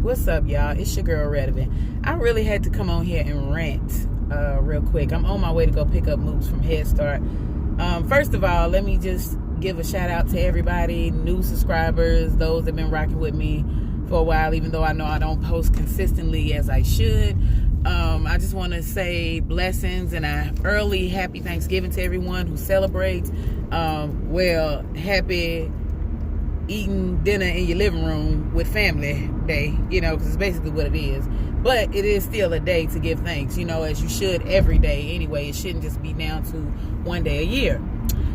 What's up, y'all? It's your girl Relevant. I really had to come on here and rant real quick. I'm on my way to go pick up Moops from Head Start. First of all, let me just give a shout out to everybody, new subscribers, those that have been rocking with me for a while, even though I know I don't post consistently as I should. I just want to say blessings and an early happy Thanksgiving to everyone who celebrates. Happy eating dinner in your living room with family day, because it's basically what it is. But it is still a day to give thanks, as you should every day anyway. It shouldn't just be down to one day a year.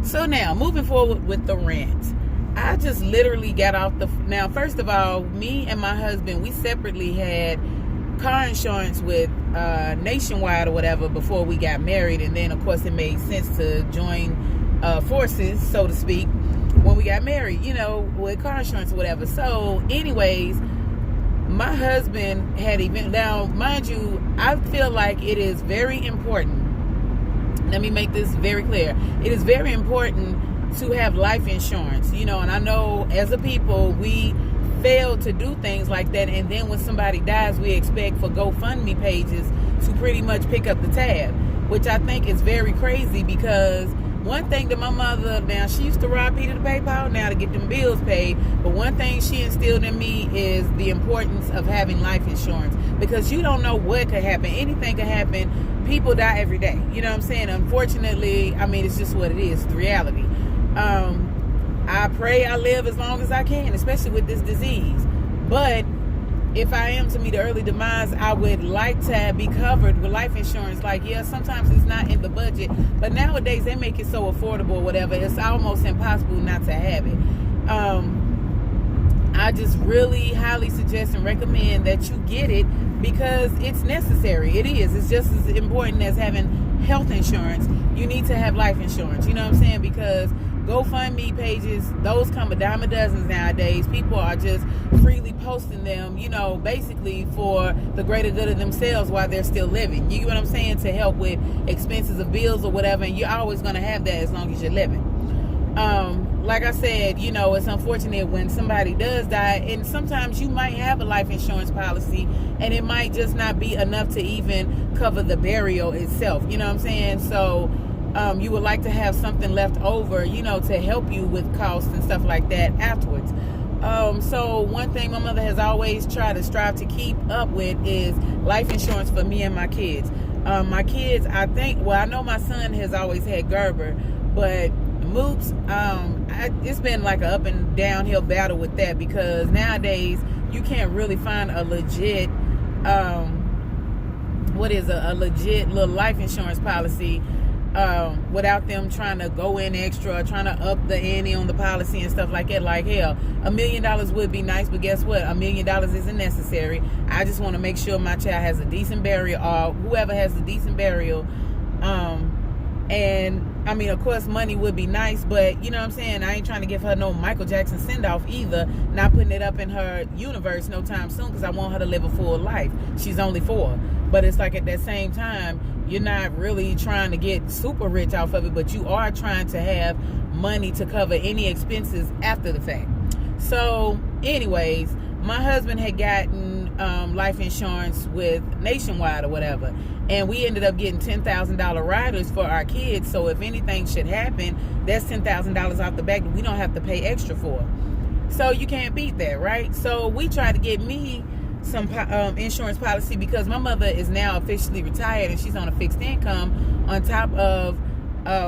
So now, moving forward with the rant. I just literally got off now, first of all, me and my husband, we separately had car insurance with Nationwide or whatever before we got married. And then, of course, it made sense to join forces, so to speak, when we got married, with car insurance or whatever. So anyways, my husband had event. Now, mind you, I feel like it is very important. Let me make this very clear. It is very important to have life insurance, and I know as a people, we fail to do things like that. And then when somebody dies, we expect for GoFundMe pages to pretty much pick up the tab, which I think is very crazy because one thing that my mother, now she used to rob Peter to pay Paul now to get them bills paid, but one thing she instilled in me is the importance of having life insurance, because you don't know what could happen. Anything could happen. People die every day. You know what I'm saying? Unfortunately, it's just what it is. It's the reality. I pray I live as long as I can, especially with this disease. But if I am to meet an early demise, I would like to be covered with life insurance. Sometimes it's not in the budget, but nowadays they make it so affordable or whatever. It's almost impossible not to have it. I just really highly suggest and recommend that you get it because it's necessary. It is. It's just as important as having health insurance. You need to have life insurance. You know what I'm saying? Because GoFundMe pages, those come a dime a dozen nowadays. People are just freely posting them, basically for the greater good of themselves while they're still living. You get what I'm saying? To help with expenses of bills or whatever, and you're always going to have that as long as you're living. Like I said, it's unfortunate when somebody does die, and sometimes you might have a life insurance policy, and it might just not be enough to even cover the burial itself. You know what I'm saying? So you would like to have something left over, to help you with costs and stuff like that afterwards. So one thing my mother has always tried to strive to keep up with is life insurance for me and my kids. My kids, I know my son has always had Gerber, but Moops, it's been like an up and downhill battle with that, because nowadays you can't really find a legit, a legit little life insurance policy without them trying to go in extra, trying to up the ante on the policy and stuff like that. Like, hell, $1 million would be nice, but guess what? $1 million isn't necessary. I just want to make sure my child has a decent burial, or whoever has a decent burial. And of course, money would be nice, but you know what I'm saying? I ain't trying to give her no Michael Jackson send-off either, not putting it up in her universe no time soon, because I want her to live a full life. She's only 4. But it's like at that same time, you're not really trying to get super rich off of it, but you are trying to have money to cover any expenses after the fact. So anyways, my husband had gotten life insurance with Nationwide or whatever, and we ended up getting $10,000 riders for our kids. So if anything should happen, that's $10,000 off the back that we don't have to pay extra for. So you can't beat that, right? So we tried to get me some insurance policy, because my mother is now officially retired and she's on a fixed income on top of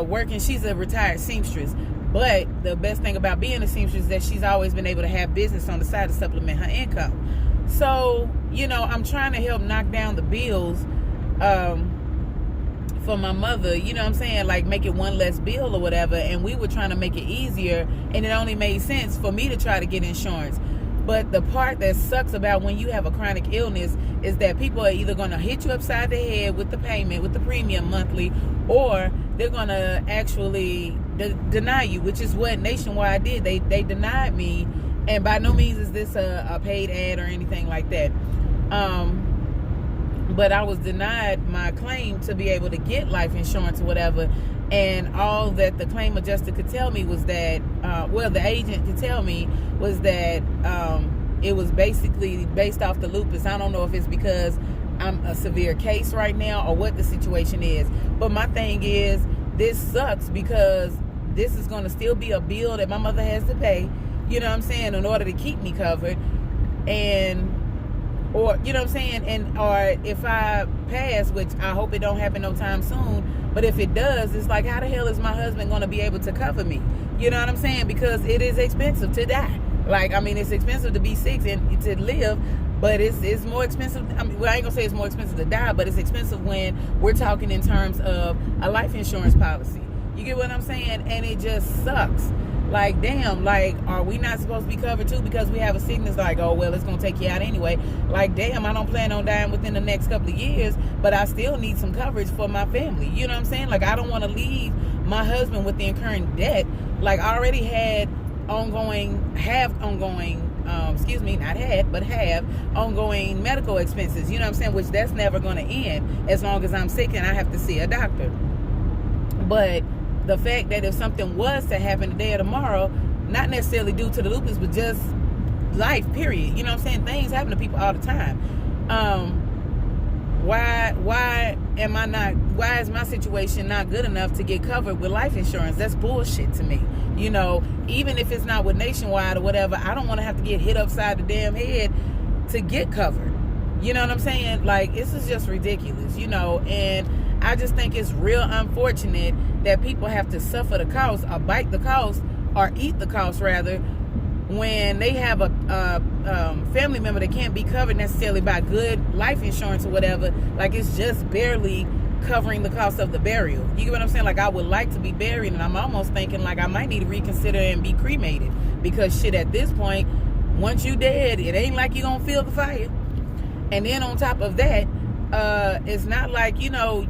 working. She's a retired seamstress. But the best thing about being a seamstress is that she's always been able to have business on the side to supplement her income. So, I'm trying to help knock down the bills for my mother, you know what I'm saying? Like, make it one less bill or whatever. And we were trying to make it easier, and it only made sense for me to try to get insurance. But the part that sucks about when you have a chronic illness is that people are either going to hit you upside the head with the payment, with the premium monthly, or they're going to actually deny you, which is what Nationwide did. They denied me, and by no means is this a paid ad or anything like that. But I was denied my claim to be able to get life insurance or whatever. And all that the claim adjuster could tell me was that, the agent could tell me was that It was basically based off the lupus. I don't know if it's because I'm a severe case right now or what the situation is. But my thing is, this sucks because this is going to still be a bill that my mother has to pay, you know what I'm saying, in order to keep me covered. And, or, you know what I'm saying, and, or if I pass, which I hope it don't happen no time soon, but if it does, it's like, how the hell is my husband going to be able to cover me? You know what I'm saying? Because it is expensive to die. Like, I mean, it's expensive to be sick and to live, but it's more expensive. I mean, well, I ain't gonna say it's more expensive to die, but it's expensive when we're talking in terms of a life insurance policy. You get what I'm saying? And it just sucks. Like, damn, like, are we not supposed to be covered too because we have a sickness? Like, oh, well, it's gonna take you out anyway. Like, damn, I don't plan on dying within the next couple of years, but I still need some coverage for my family. You know what I'm saying? Like, I don't want to leave my husband with the incurring debt. Like, I already have ongoing medical expenses, you know what I'm saying, which that's never going to end as long as I'm sick and I have to see a doctor. But the fact that if something was to happen today or tomorrow, not necessarily due to the lupus, but just life, period, you know what I'm saying, things happen to people all the time. Why is my situation not good enough to get covered with life insurance? That's bullshit to me. You know, even if it's not with Nationwide or whatever, I don't want to have to get hit upside the damn head to get covered. You know what I'm saying? Like, this is just ridiculous, you know, and I just think it's real unfortunate that people have to suffer the cost or bite the cost or eat the cost rather when they have a family member that can't be covered necessarily by good life insurance or whatever. Like, it's just barely covering the cost of the burial. You get what I'm saying? Like, I would like to be buried, and I'm almost thinking like I might need to reconsider and be cremated, because shit, at this point, once you dead, it ain't like you gonna feel the fire. And then on top of that, it's not like, you know,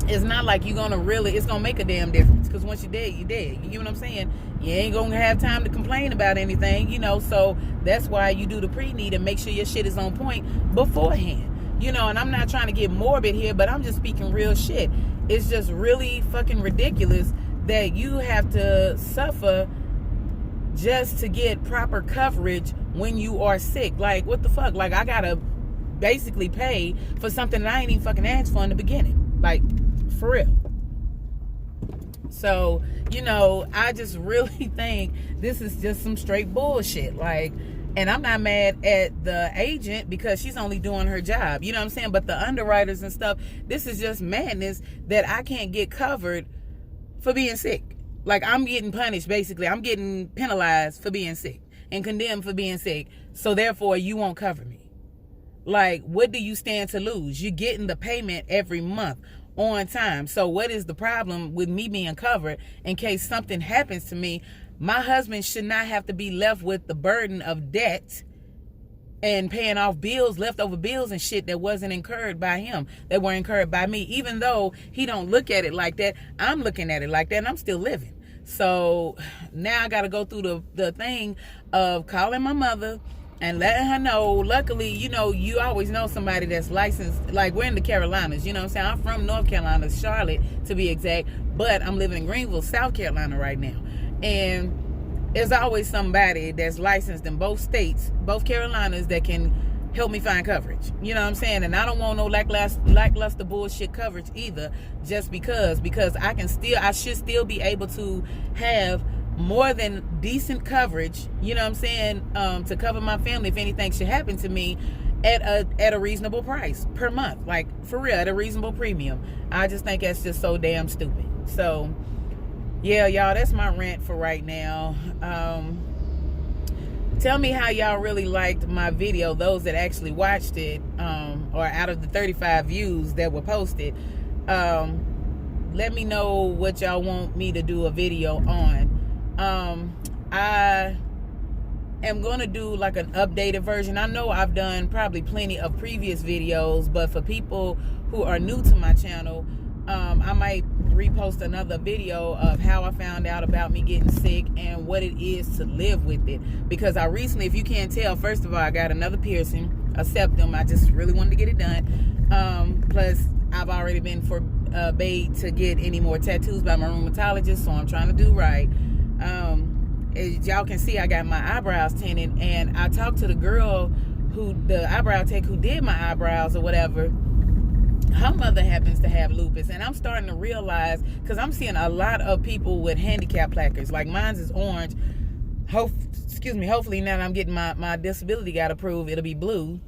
it's not like you're gonna really, it's gonna make a damn difference, because once you're dead, you're dead. You get what I'm saying? You ain't gonna have time to complain about anything, you know. So that's why you do the pre-need and make sure your shit is on point beforehand, you know. And I'm not trying to get morbid here, but I'm just speaking real shit. It's just really fucking ridiculous that you have to suffer just to get proper coverage when you are sick. Like, what the fuck? Like, I gotta basically pay for something that I ain't even fucking asked for in the beginning. Like, for real. So, you know, I just really think this is just some straight bullshit. Like, and I'm not mad at the agent because she's only doing her job. You know what I'm saying? But the underwriters and stuff, this is just madness that I can't get covered for being sick. Like, I'm getting punished, basically. I'm getting penalized for being sick and condemned for being sick. So therefore, you won't cover me. Like, what do you stand to lose? You're getting the payment every month on time. So what is the problem with me being covered in case something happens to me? My husband should not have to be left with the burden of debt and paying off bills, leftover bills and shit that wasn't incurred by him, that were incurred by me. Even though he don't look at it like that, I'm looking at it like that, and I'm still living. So now I got to go through the thing of calling my mother and letting her know. Luckily, you know, you always know somebody that's licensed. Like, we're in the Carolinas, you know what I'm saying? I'm from North Carolina, Charlotte to be exact, but I'm living in Greenville, South Carolina right now. And there's always somebody that's licensed in both states, both Carolinas, that can help me find coverage. You know what I'm saying? And I don't want no lackluster bullshit coverage either, just because I should still be able to have more than decent coverage, you know what I'm saying, to cover my family if anything should happen to me at a reasonable price per month. Like, for real, at a reasonable premium. I just think that's just so damn stupid. So yeah, y'all, that's my rant for right now. Tell me how y'all really liked my video, those that actually watched it, or out of the 35 views that were posted. Let me know what y'all want me to do a video on. I am going to do like an updated version. I know I've done probably plenty of previous videos, but for people who are new to my channel, I might repost another video of how I found out about me getting sick and what it is to live with it. Because I recently, if you can't tell, first of all, I got another piercing, a septum. I just really wanted to get it done. Plus, I've already been forbade to get any more tattoos by my rheumatologist, so I'm trying to do right. as y'all can see, I got my eyebrows tinted, and I talked to the girl the eyebrow tech who did my eyebrows or whatever. Her mother happens to have lupus, and I'm starting to realize, because I'm seeing a lot of people with handicap placards. Like mine's is orange. Hopefully now that I'm getting my disability got approved, it'll be blue.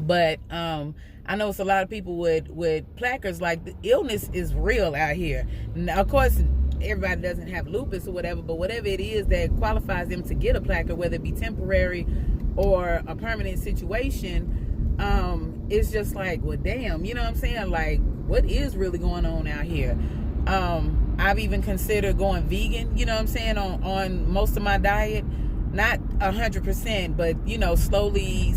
But I know it's a lot of people with placards. Like, the illness is real out here. Now, of course, everybody doesn't have lupus or whatever, but whatever it is that qualifies them to get a placard, whether it be temporary or a permanent situation, it's just like, well, damn, you know what I'm saying? Like, what is really going on out here? I've even considered going vegan, you know what I'm saying, on most of my diet. Not 100%, but, you know, slowly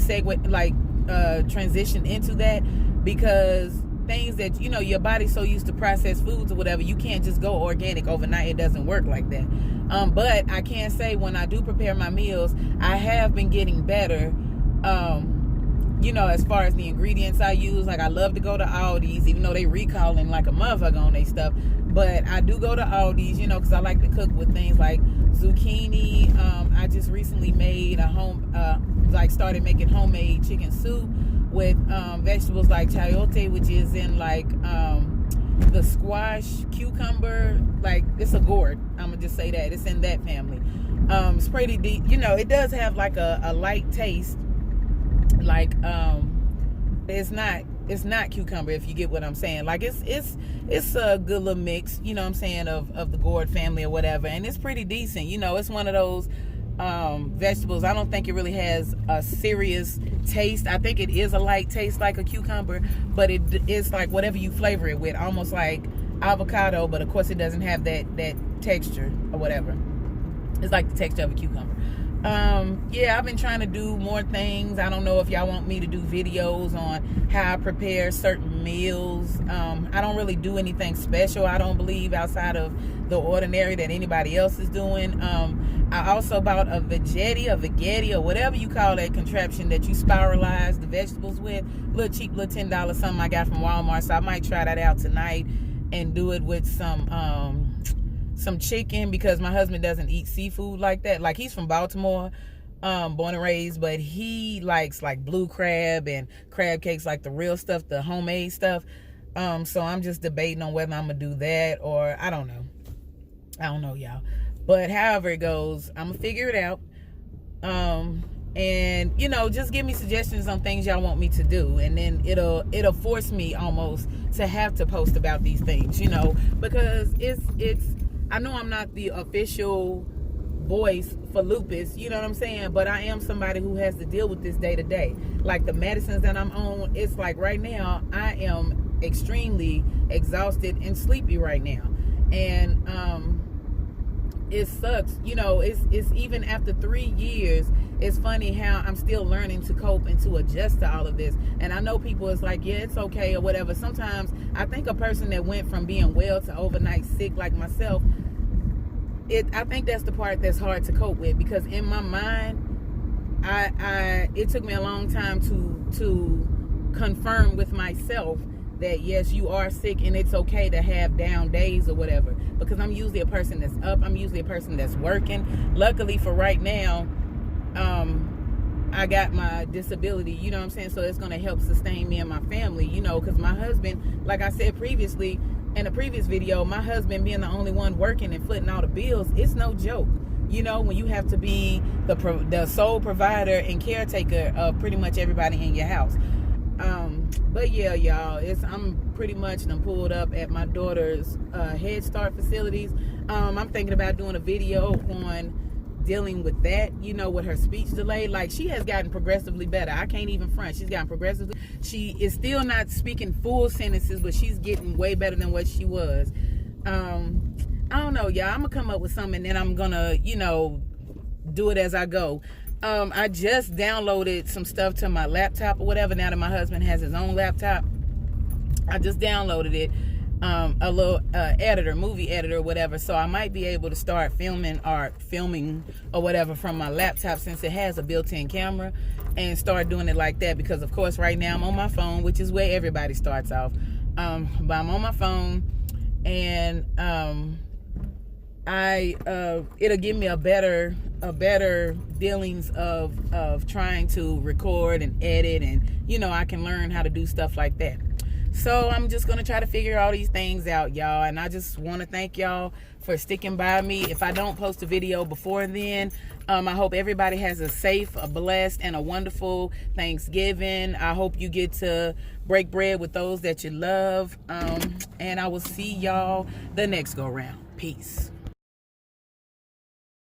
transition into that, because things that, you know, your body's so used to processed foods or whatever, you can't just go organic overnight. It doesn't work like that. But I can say, when I do prepare my meals, I have been getting better. You know, as far as the ingredients I use, like, I love to go to Aldi's, even though they recalling like a motherfucker on their stuff. But I do go to Aldi's, you know, because I like to cook with things like zucchini. I just recently made started making homemade chicken soup with vegetables like chayote, which is in like the squash, cucumber, like, it's a gourd. I'm gonna just say that it's in that family. It's pretty deep, you know. It does have like a light taste. Like, it's not cucumber, if you get what I'm saying. Like, it's a good little mix, you know what I'm saying, of the gourd family or whatever, and it's pretty decent. You know, it's one of those vegetables. I don't think it really has a serious taste. I think it is a light taste like a cucumber, but it's like whatever you flavor it with, almost like avocado, but of course it doesn't have that texture or whatever. It's like the texture of a cucumber. Yeah, I've been trying to do more things. I don't know if y'all want me to do videos on how I prepare certain meals. I don't really do anything special, I don't believe, outside of the ordinary that anybody else is doing. I also bought a veggetti, or whatever you call that contraption that you spiralize the vegetables with. Little cheap, little $10 something I got from Walmart. So I might try that out tonight and do it with some chicken, because my husband doesn't eat seafood like that. Like, he's from Baltimore, born and raised, but he likes like blue crab and crab cakes, like the real stuff, the homemade stuff. So I'm just debating on whether I'm gonna do that, or I don't know, y'all. But however it goes, I'm gonna figure it out. And, you know, just give me suggestions on things y'all want me to do, and then it'll force me almost to have to post about these things, you know, because it's I know I'm not the official voice for lupus, you know what I'm saying, but I am somebody who has to deal with this day to day. Like, the medicines that I'm on, it's like right now I am extremely exhausted and sleepy right now, and it sucks, you know. It's even after 3 years, it's funny how I'm still learning to cope and to adjust to all of this. And I know people is like, yeah, it's okay or whatever. Sometimes I think a person that went from being well to overnight sick, like myself, I think that's the part that's hard to cope with, because in my mind, it took me a long time to confirm with myself that yes, you are sick, and it's okay to have down days or whatever, because I'm usually a person that's up. I'm usually a person that's working. Luckily for right now, I got my disability, you know what I'm saying, so it's going to help sustain me and my family, you know, because my husband, like I said previously in a previous video, my husband being the only one working and footing all the bills, it's no joke, you know, when you have to be the sole provider and caretaker of pretty much everybody in your house. But yeah, y'all, I'm pretty much done pulled up at my daughter's Head Start facilities. I'm thinking about doing a video on dealing with that, you know, with her speech delay. Like, she has gotten progressively better. I can't even front. She's gotten progressively. She is still not speaking full sentences, but she's getting way better than what she was. I don't know, y'all. I'm gonna come up with something, and then I'm gonna, you know, do it as I go. I just downloaded some stuff to my laptop or whatever, now that my husband has his own laptop. I just downloaded it, a little movie editor or whatever, so I might be able to start filming or whatever from my laptop, since it has a built-in camera, and start doing it like that, because of course right now I'm on my phone, which is where everybody starts off. But I'm on my phone, and it'll give me a better dealings of trying to record and edit, and I can learn how to do stuff like that. So I'm just gonna try to figure all these things out, y'all, and I just want to thank y'all for sticking by me. If I don't post a video before then, I hope everybody has a safe, a blessed, and a wonderful Thanksgiving. I hope you get to break bread with those that you love, and I will see y'all the next go round. Peace.